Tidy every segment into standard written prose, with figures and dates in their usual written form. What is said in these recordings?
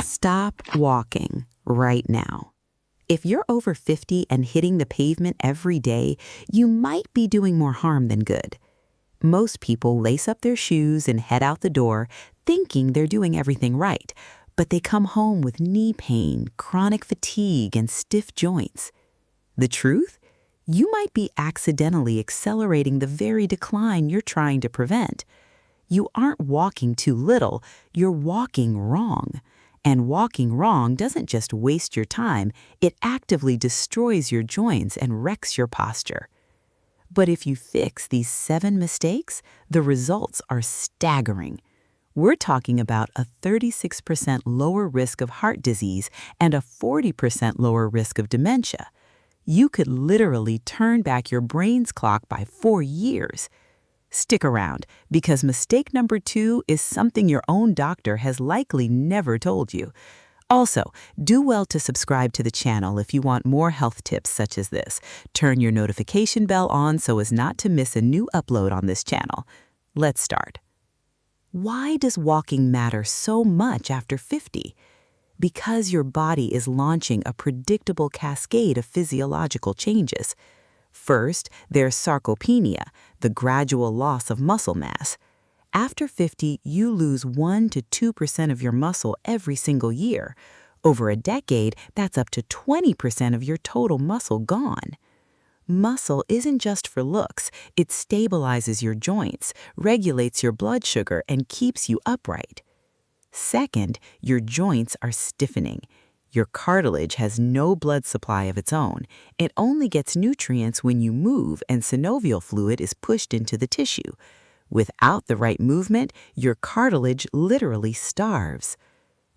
Stop walking right now. If you're over 50 and hitting the pavement every day, you might be doing more harm than good. Most people lace up their shoes and head out the door thinking they're doing everything right, but they come home with knee pain, chronic fatigue, and stiff joints. The truth? You might be accidentally accelerating the very decline you're trying to prevent. You aren't walking too little, you're walking wrong. And walking wrong doesn't just waste your time, it actively destroys your joints and wrecks your posture. But if you fix these 7 mistakes, the results are staggering. We're talking about a 36% lower risk of heart disease and a 40% lower risk of dementia. You could literally turn back your brain's clock by 4 years. Stick around, because mistake number 2 is something your own doctor has likely never told you. Also, do well to subscribe to the channel if you want more health tips such as this. Turn your notification bell on so as not to miss a new upload on this channel. Let's start. Why does walking matter so much after 50? Because your body is launching a predictable cascade of physiological changes. First, there's sarcopenia, the gradual loss of muscle mass. After 50, you lose 1 to 2% of your muscle every single year. Over a decade, that's up to 20% of your total muscle gone. Muscle isn't just for looks, it stabilizes your joints, regulates your blood sugar, and keeps you upright. Second, your joints are stiffening. Your cartilage has no blood supply of its own. It only gets nutrients when you move and synovial fluid is pushed into the tissue. Without the right movement, your cartilage literally starves.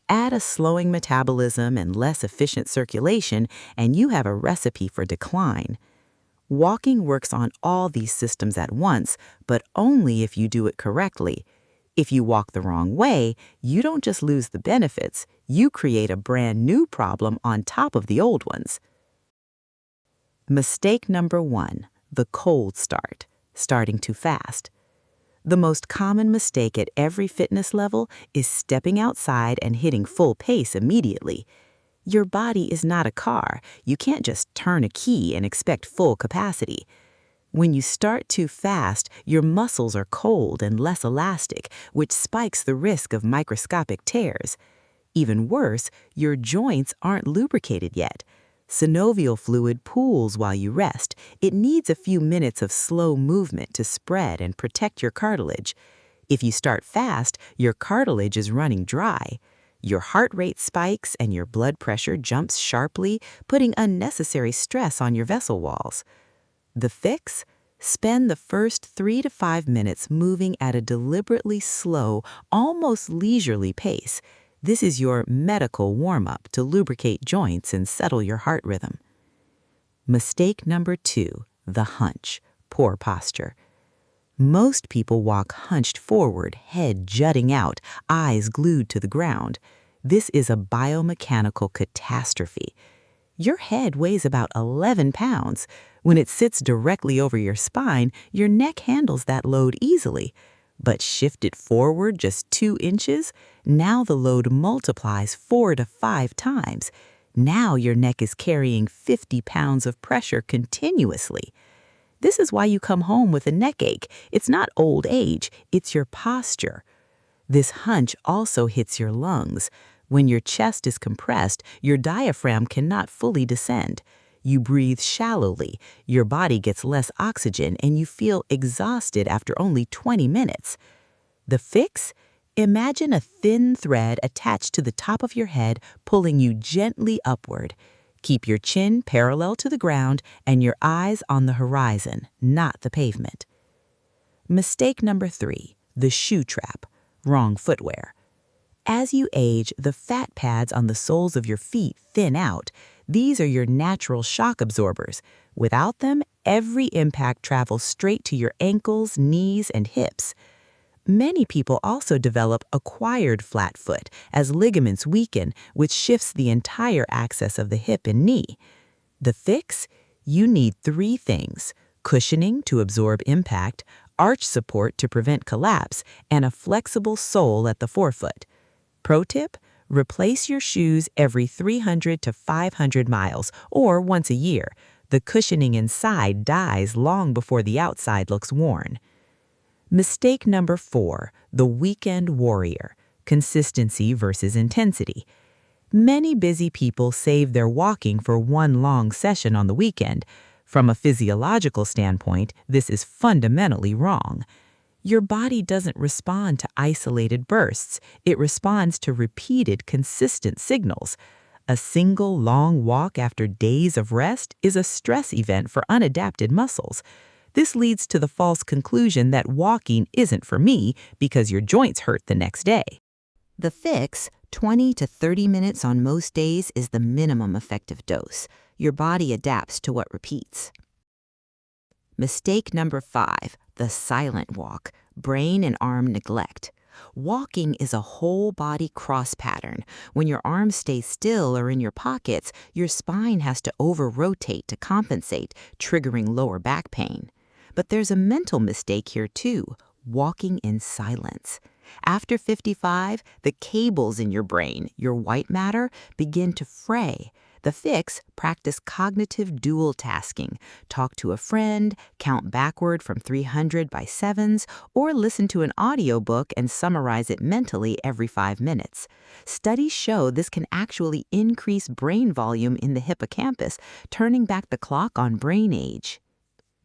Add a slowing metabolism and less efficient circulation, and you have a recipe for decline. Walking works on all these systems at once, but only if you do it correctly. If you walk the wrong way, you don't just lose the benefits, you create a brand new problem on top of the old ones. Mistake number 1, the cold start, starting too fast. The most common mistake at every fitness level is stepping outside and hitting full pace immediately. Your body is not a car. You can't just turn a key and expect full capacity. When you start too fast, your muscles are cold and less elastic, which spikes the risk of microscopic tears. Even worse, your joints aren't lubricated yet. Synovial fluid pools while you rest. It needs a few minutes of slow movement to spread and protect your cartilage. If you start fast, your cartilage is running dry. Your heart rate spikes and your blood pressure jumps sharply, putting unnecessary stress on your vessel walls. The fix? Spend the first 3 to 5 minutes moving at a deliberately slow, almost leisurely pace. This is your medical warm-up to lubricate joints and settle your heart rhythm. Mistake number 2, the hunch, poor posture. Most people walk hunched forward, head jutting out, eyes glued to the ground. This is a biomechanical catastrophe. Your head weighs about 11 pounds. When it sits directly over your spine, your neck handles that load easily. But shift it forward just 2 inches, now the load multiplies 4 to 5 times. Now your neck is carrying 50 pounds of pressure continuously. This is why you come home with a neck ache. It's not old age, it's your posture. This hunch also hits your lungs. When your chest is compressed, your diaphragm cannot fully descend. You breathe shallowly, your body gets less oxygen, and you feel exhausted after only 20 minutes. The fix? Imagine a thin thread attached to the top of your head, pulling you gently upward. Keep your chin parallel to the ground and your eyes on the horizon, not the pavement. Mistake number 3, the shoe trap, wrong footwear. As you age, the fat pads on the soles of your feet thin out. These are your natural shock absorbers. Without them, every impact travels straight to your ankles, knees, and hips. Many people also develop acquired flat foot as ligaments weaken, which shifts the entire axis of the hip and knee. The fix? You need 3 things: cushioning to absorb impact, arch support to prevent collapse, and a flexible sole at the forefoot. Pro tip: Replace your shoes every 300 to 500 miles or once a year. The cushioning inside dies long before the outside looks worn. Mistake number 4, the weekend warrior, consistency versus intensity. Many busy people save their walking for one long session on the weekend. From a physiological standpoint, this is fundamentally wrong. Your body doesn't respond to isolated bursts. It responds to repeated, consistent signals. A single long walk after days of rest is a stress event for unadapted muscles. This leads to the false conclusion that walking isn't for me because your joints hurt the next day. The fix, 20 to 30 minutes on most days, is the minimum effective dose. Your body adapts to what repeats. Mistake number 5, the silent walk, brain and arm neglect. Walking is a whole body cross pattern. When your arms stay still or in your pockets, your spine has to over-rotate to compensate, triggering lower back pain. But there's a mental mistake here too, walking in silence. After 55, the cables in your brain, your white matter, begin to fray. The fix, practice cognitive dual tasking. Talk to a friend, count backward from 300 by sevens, or listen to an audiobook and summarize it mentally every 5 minutes. Studies show this can actually increase brain volume in the hippocampus, turning back the clock on brain age.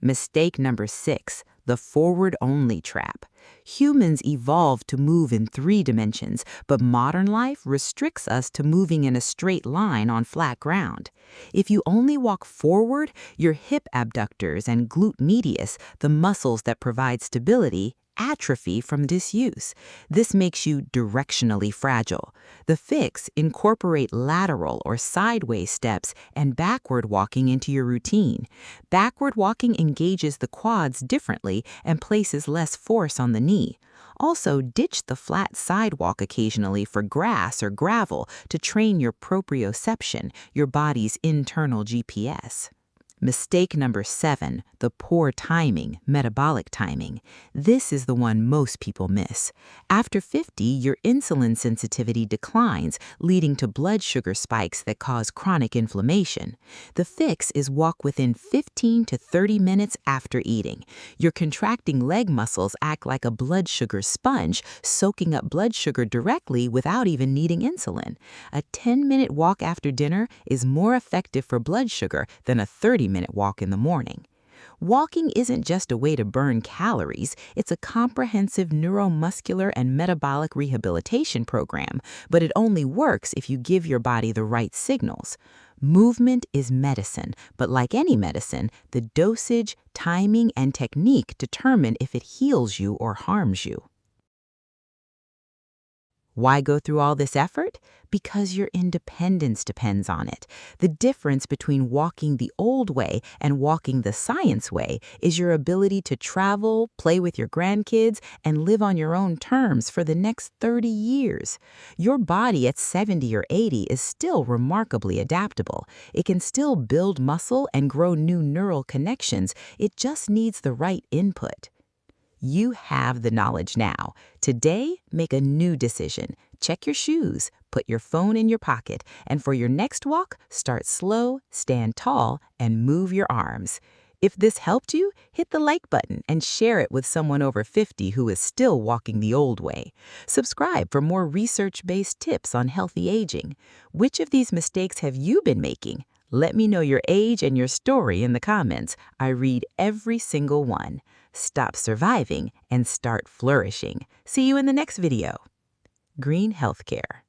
Mistake number 6, the forward-only trap. Humans evolved to move in 3 dimensions, but modern life restricts us to moving in a straight line on flat ground. If you only walk forward, your hip abductors and glute medius, the muscles that provide stability, atrophy from disuse. This makes you directionally fragile. The fix, incorporate lateral or sideways steps and backward walking into your routine. Backward walking engages the quads differently and places less force on the knee. Also, ditch the flat sidewalk occasionally for grass or gravel to train your proprioception, your body's internal GPS. Mistake number 7, the poor timing, metabolic timing. This is the one most people miss. After 50, your insulin sensitivity declines, leading to blood sugar spikes that cause chronic inflammation. The fix is walk within 15 to 30 minutes after eating. Your contracting leg muscles act like a blood sugar sponge, soaking up blood sugar directly without even needing insulin. A 10-minute walk after dinner is more effective for blood sugar than a 30-minute walk in the morning. Walking isn't just a way to burn calories, it's a comprehensive neuromuscular and metabolic rehabilitation program, but it only works if you give your body the right signals. Movement is medicine, but like any medicine, the dosage, timing, and technique determine if it heals you or harms you. Why go through all this effort? Because your independence depends on it. The difference between walking the old way and walking the science way is your ability to travel, play with your grandkids, and live on your own terms for the next 30 years. Your body at 70 or 80 is still remarkably adaptable. It can still build muscle and grow new neural connections. It just needs the right input. You have the knowledge now. Today, make a new decision. Check your shoes, put your phone in your pocket, and for your next walk, start slow, stand tall, and move your arms. If this helped you, hit the like button and share it with someone over 50 who is still walking the old way. Subscribe for more research-based tips on healthy aging. Which of these mistakes have you been making? Let me know your age and your story in the comments. I read every single one. Stop surviving and start flourishing. See you in the next video. Green Healthcare.